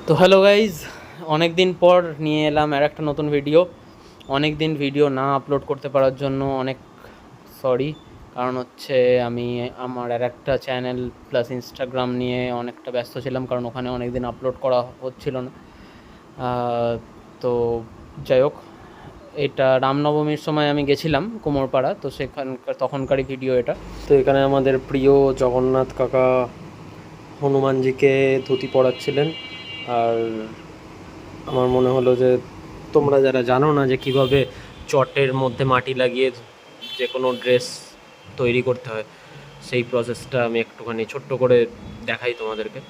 তো hello guys, অনেক দিন পর নিয়ে এলাম আর একটা নতুন ভিডিও। অনেক দিন ভিডিও না আপলোড করতে পারার জন্য অনেক সরি। কারণ হচ্ছে আমি আমার আর একটা চ্যানেল প্লাস ইনস্টাগ্রাম নিয়ে অনেকটা ব্যস্ত ছিলাম, কারণ ওখানে অনেক দিন আপলোড করা হচ্ছিল না। তো যাই হোক, এটা রামনবমীর সময় আমি গেছিলাম কুমোরপাড়া, তো সেখানকার তখনকারই ভিডিও এটা। তো এখানে আমাদের প্রিয় জগন্নাথ কাকা হনুমানজিকে ধুতি পরাচ্ছিলেন। আর আমার মনে হলো যে তোমরা যারা জানো না যে কিভাবে চটের মধ্যে মাটি লাগিয়ে যে কোনো ড্রেস তৈরি করতে হয়, সেই প্রসেসটা আমি একটুখানি ছোট্ট করে দেখাই তোমাদেরকে।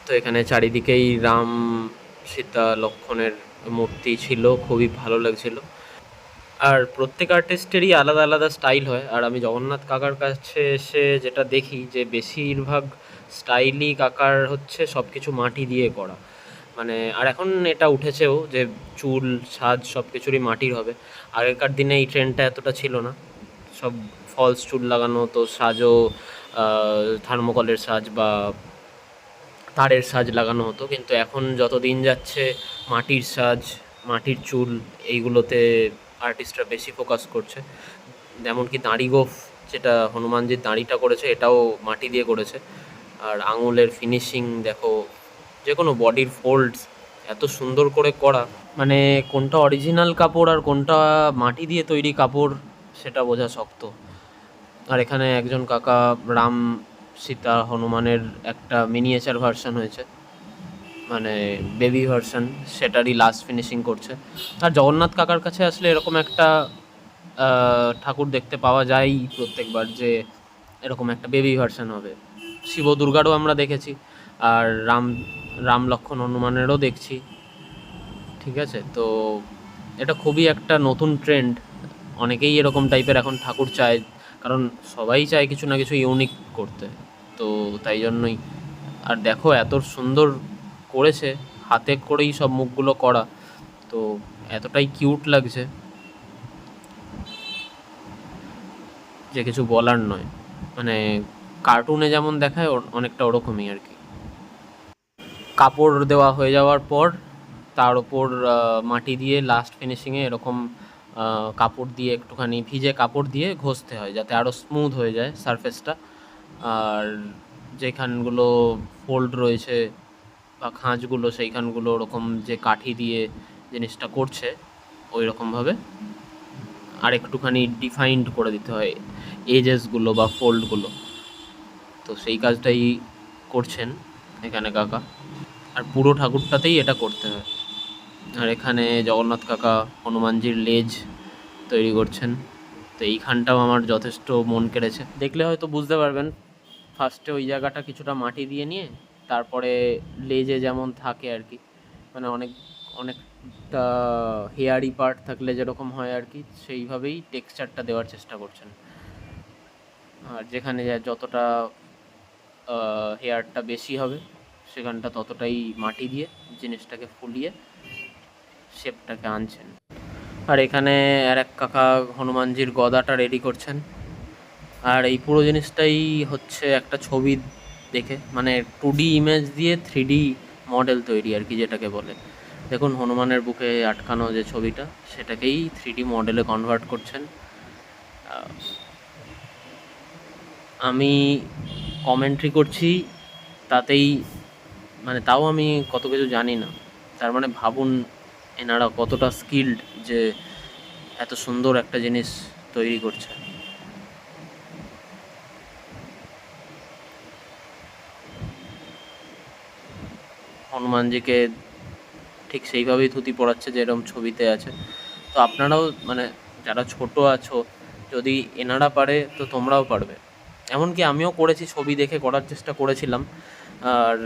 তো এখানে চারিদিকেই রাম, সীতা, লক্ষ্মণের মূর্তি ছিল, খুবই ভালো লাগছিল। আর প্রত্যেক আর্টিস্টেরই আলাদা আলাদা স্টাইল হয়, আর আমি জগন্নাথ কাকার কাছে এসে যেটা দেখি যে বেশিরভাগ স্টাইলই কাকার হচ্ছে সব কিছু মাটি দিয়ে করা। মানে আর এখন এটা উঠেছেও যে চুল সাজ সব কিছুরই মাটির হবে। আগেকার দিনে এই ট্রেন্ডটা এতটা ছিল না, সব ফলস চুল লাগানো হতো, সাজও থার্মোকলের সাজ বা তারের সাজ লাগানো হতো। কিন্তু এখন যত দিন যাচ্ছে মাটির সাজ, মাটির চুল, এইগুলোতে আর্টিস্টরা বেশি ফোকাস করছে। যেমনকি দাড়ি গোঁফ, যেটা হনুমানজির দাড়িটা করেছে এটাও মাটি দিয়ে করেছে। আর আঙুলের ফিনিশিং দেখো, যে কোনো বডির ফোল্ডস এত সুন্দর করে করা, মানে কোনটা অরিজিনাল কাপড় আর কোনটা মাটি দিয়ে তৈরি কাপড় সেটা বোঝা শক্ত। আর এখানে একজন কাকা রাম, সীতা, হনুমানের একটা মিনিয়েচার ভার্সন হয়েছে, মানে বেবি ভার্সন, সেটারই লাস্ট ফিনিশিং করছে। আর জগন্নাথ কাকার কাছে আসলে এরকম একটা ঠাকুর দেখতে পাওয়া যায় প্রত্যেকবার, যে এরকম একটা বেবি ভার্সন হবে। শিব দুর্গারও আমরা দেখেছি, আর রাম লক্ষ্মণ হনুমানেরও দেখছি। ঠিক আছে, তো এটা খুবই একটা নতুন ট্রেন্ড। অনেকেই এরকম টাইপের এখন ঠাকুর চায়, কারণ সবাই চায় কিছু না কিছু ইউনিক করতে। তো তাই জন্যই। আর দেখো এত সুন্দর করেছে, হাতে করেই সব মুখগুলো করা, তো এতটাই কিউট লাগছে যে কিছু বলার নয়। মানে কার্টুনে যেমন দেখায় অনেকটা ওরকমই আর কি। কাপড় দেওয়া হয়ে যাওয়ার পর তার ওপর মাটি দিয়ে লাস্ট ফিনিশিংয়ে এরকম কাপড় দিয়ে, একটুখানি ভিজে কাপড় দিয়ে ঘষতে হয় যাতে আরও স্মুথ হয়ে যায় সারফেসটা। আর যেখানগুলো ফোল্ড রয়েছে বা খাঁজগুলো, সেইখানগুলো ওরকম যে কাঠি দিয়ে জিনিসটা করছে ওই রকমভাবে আর একটুখানি ডিফাইন্ড করে দিতে হয় এজেসগুলো বা ফোল্ডগুলো। তো সেই কাজটাই করছেন এখানে কাকা, আর পুরো ঠাকুরটাতেই এটা করতে হয়। আর এখানে জগন্নাথ কাকা হনুমানজির লেজ তৈরি করছেন। তো এইখানটাও আমার যথেষ্ট মন কেড়েছে, দেখলে হয়তো বুঝতে পারবেন। ফার্স্টে ওই জায়গাটা কিছুটা মাটি দিয়ে নিয়ে তারপরে লেজে যেমন থাকে আর কি, মানে অনেকটা হেয়ারি পার্ট থাকলে যেরকম হয় আর কি, সেইভাবেই টেক্সচারটা দেওয়ার চেষ্টা করছেন। আর যেখানে যতটা হেয়ারটা বেশি হবে সেখানটা ততটাই মাটি দিয়ে জিনিসটাকে ফুলিয়ে শেপটাকে আনছেন। আর এখানে আর এক কাকা হনুমানজির গদাটা রেডি করছেন। আর এই পুরো জিনিসটাই হচ্ছে একটা ছবি দেখে, মানে 2D ইমেজ দিয়ে 3D মডেল তৈরি আর কি, যেটাকে বলে। দেখুন হনুমানের বুকে আটকানো যে ছবিটা, সেটাকেই 3D মডেলে কনভার্ট করছেন। আমি কমেন্ট্রি করছি তাতেই, মানে তাও আমি কত কিছু জানি না। তার মানে ভাবুন এনারা কতটা স্কিল্ড যে এত সুন্দর একটা জিনিস তৈরি করছে। হনুমানজিকে ঠিক সেইভাবেই ধুতি পরাচ্ছে যেরকম ছবিতে আছে। তো আপনারাও, মানে যারা ছোট আছো, যদি এনারা পারে তো তোমরাও পারবে। এমনকি আমিও করেছি, ছবি দেখে করার চেষ্টা করেছিলাম। আর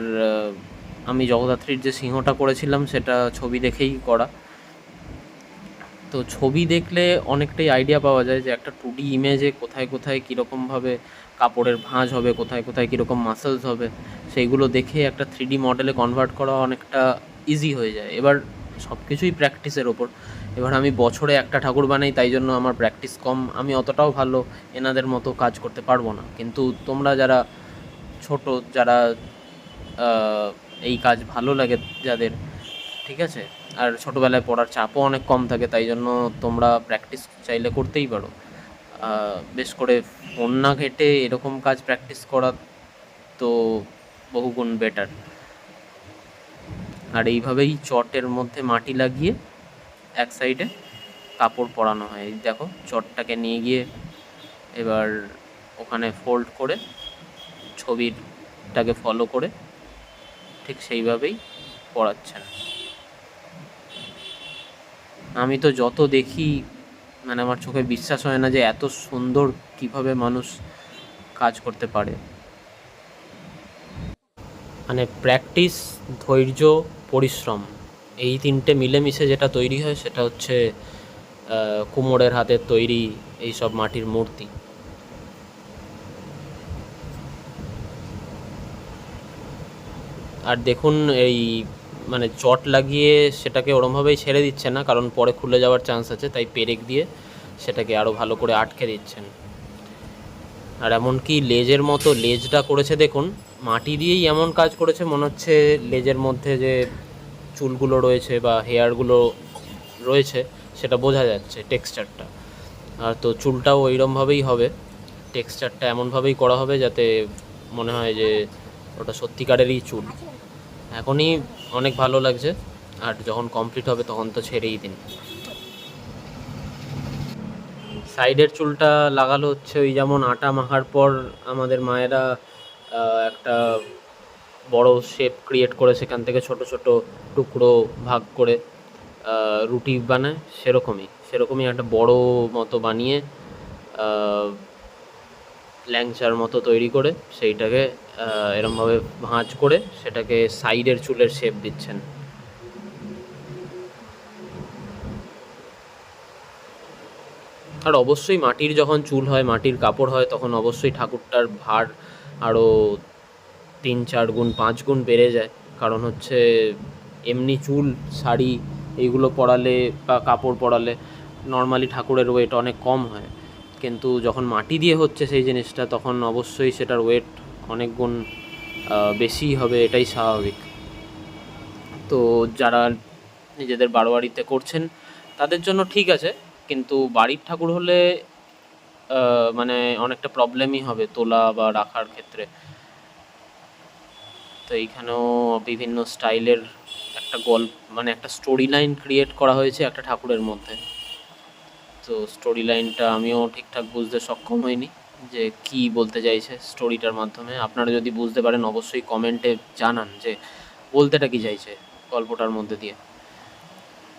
আমি জগদ্ধাত্রীর যে সিংহটা করেছিলাম সেটা ছবি দেখেই করা। তো ছবি দেখলে অনেকটাই আইডিয়া পাওয়া যায় যে একটা 2D ইমেজে কোথায় কোথায় কীরকমভাবে কাপড়ের ভাঁজ হবে, কোথায় কোথায় কীরকম মাসেলস হবে, সেইগুলো দেখে একটা 3D মডেলে কনভার্ট করা অনেকটা ইজি হয়ে যায়। এবার সব কিছুই প্র্যাকটিসের ওপর। এবার আমি বছরে একটা ঠাকুর বানাই, তাই জন্য আমার প্র্যাকটিস কম, আমি অতটাও ভালো এনাদের মতো কাজ করতে পারবো না। কিন্তু তোমরা যারা ছোট, যারা এই কাজ ভালো লাগে যাদের, ঠিক আছে, আর ছোটোবেলায় পড়ার চাপও অনেক কম থাকে, তাই জন্য তোমরা প্র্যাকটিস চাইলে করতেই পারো। বেশ করে ফোন না ঘেঁটে এরকম কাজ প্র্যাকটিস করা তো বহুগুণ বেটার। আর এইভাবেই চটের মধ্যে মাটি লাগিয়ে এক সাইডে কাপড় পরানো হয়। এই দেখো চটটাকে নিয়ে গিয়ে এবার ওখানে ফোল্ড করে ছবিটাকে ফলো করে ঠিক সেইভাবেই পড়াচ্ছেন। আমি তো যত দেখি মানে আমার চোখে বিশ্বাস হয় না যে এত সুন্দর কিভাবে মানুষ কাজ করতে পারে। মানে প্র্যাকটিস, ধৈর্য, পরিশ্রম, এই তিনটে মিলেমিশে যেটা তৈরি হয় সেটা হচ্ছে কুমোরের হাতের তৈরি এইসব মাটির মূর্তি। আর দেখুন এই মানে চট লাগিয়ে সেটাকে ওরমভাবেই ছেড়ে দিচ্ছে না, কারণ পরে খুলে যাওয়ার চান্স আছে, তাই পেরেক দিয়ে সেটাকে আরও ভালো করে আটকে দিচ্ছেন। আর এমনকি লেজের মতো লেজটা করেছে দেখুন, মাটি দিয়েই এমন কাজ করেছে মনে হচ্ছে লেজের মধ্যে যে চুলগুলো রয়েছে বা হেয়ারগুলো রয়েছে সেটা বোঝা যাচ্ছে টেক্সচারটা। আর তো চুলটাও ওইরমভাবেই হবে, টেক্সচারটা এমনভাবেই করা হবে যাতে মনে হয় যে ওটা সত্যিকারেরই চুল। এখনই অনেক ভালো লাগছে, আর যখন কমপ্লিট হবে তখন তো ছেড়েই দিন। সাইডের চুলটা লাগালো হচ্ছে ওই যেমন আটা মাখার পর আমাদের মায়েরা একটা বড় শেপ ক্রিয়েট করে সেখান থেকে ছোট ছোট টুকরো ভাগ করে রুটি বানায়, সেরকমই একটা বড় মতো বানিয়ে ল্যাংচার মতো তৈরি করে সেইটাকে এরমভাবে ভাঁজ করে সেটাকে সাইডের চুলের শেপ দিচ্ছেন। আর অবশ্যই মাটির যখন চুল হয়, মাটির কাপড় হয়, তখন অবশ্যই ঠাকুরটার ভার আরও 3-4 গুণ 5 গুণ বেড়ে যায়। কারণ হচ্ছে এমনি চুল, শাড়ি এইগুলো পরালে বা কাপড় পরালে নর্মালি ঠাকুরের ওয়েট অনেক কম হয়, কিন্তু যখন মাটি দিয়ে হচ্ছে সেই জিনিসটা তখন অবশ্যই সেটার ওয়েট অনেক গুণ বেশিই হবে, এটাই স্বাভাবিক। তো যারা নিজেদের বাড়োয়াড়িতে করছেন তাদের জন্য ঠিক আছে, কিন্তু বাড়ির ঠাকুর হলে মানে অনেকটা প্রবলেমই হবে তোলা বা রাখার ক্ষেত্রে। তো এইখানেও বিভিন্ন স্টাইলের একটা মানে একটা স্টোরি লাইন ক্রিয়েট করা হয়েছে একটা ঠাকুরের মধ্যে। তো স্টোরি লাইনটা আমিও ঠিকঠাক বুঝতে সক্ষম হইনি যে কি বলতে চাইছে স্টোরিটার মাধ্যমে। আপনারা যদি বুঝতে পারেন অবশ্যই কমেন্টে জানান যে বলতেটা কি চাইছে গল্পটার মধ্যে দিয়ে।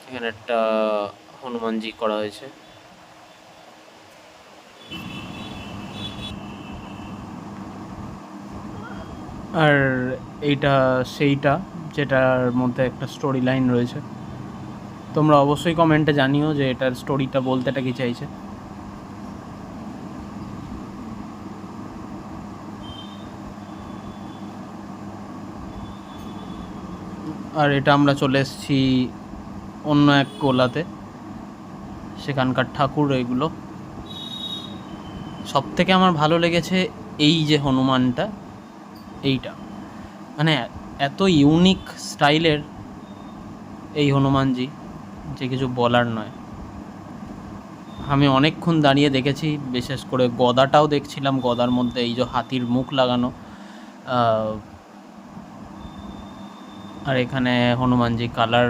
এখানে একটা হনুমানজি করা হয়েছে। আর এইটা সেইটা যেটার মধ্যে একটা স্টোরি লাইন রয়েছে। তোমরা অবশ্যই কমেন্টে জানিও যে এটার স্টোরিটা বলতেটা কি চাইছে। আর এটা আমরা চলে এসেছি অন্য এক গোলাতে, সেখানকার ঠাকুর এগুলো। সব থেকে আমার ভালো লেগেছে এই যে হনুমানটা, এইটা মানে এত ইউনিক স্টাইলের এই হনুমানজি যে কিছু বলার নয়। আমি অনেকক্ষণ দাঁড়িয়ে দেখেছি, বিশেষ করে গদাটাও দেখছিলাম, গদার মধ্যে এই যে হাতির মুখ লাগানো। আর এখানে হনুমানজি কালার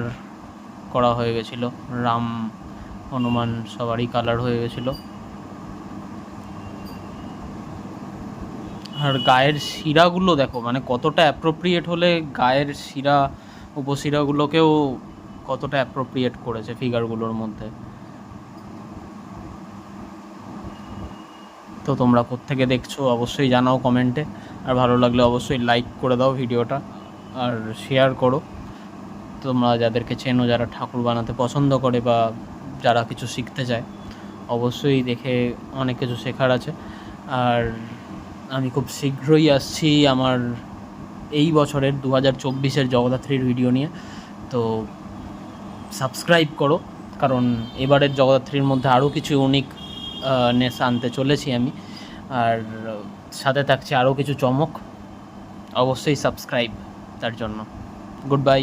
করা হয়ে গেছিলো, রাম হনুমান সবারই কালার হয়ে গেছিলো। আর গায়ের শিরাগুলো দেখো, মানে কতটা অ্যাপ্রোপ্রিয়েট হলে গায়ের শিরা উপশিরাগুলোকেও কতটা অ্যাপ্রোপ্রিয়েট করেছে ফিগারগুলোর মধ্যে। তো তোমরা কোত্থেকে দেখছো অবশ্যই জানাও কমেন্টে, আর ভালো লাগলে অবশ্যই লাইক করে দাও ভিডিওটা আর শেয়ার করো। তোমরা যাদেরকে চেনো, যারা ঠাকুর বানাতে পছন্দ করে বা যারা কিছু শিখতে চায়, অবশ্যই দেখে অনেক কিছু শেখার আছে। আর আমি খুব শীঘ্রই আসছি আমার এই বছরের 2024-এর জগদ্ধাত্রীর ভিডিও নিয়ে। তো সাবস্ক্রাইব করো, কারণ এবারের জগদ্ধাত্রীর মধ্যে আরও কিছু ইউনিক নেস আনতে চলেছি আমি, আর সাথে থাকছে আরও কিছু চমক। অবশ্যই সাবস্ক্রাইব। তার জন্য গুড বাই।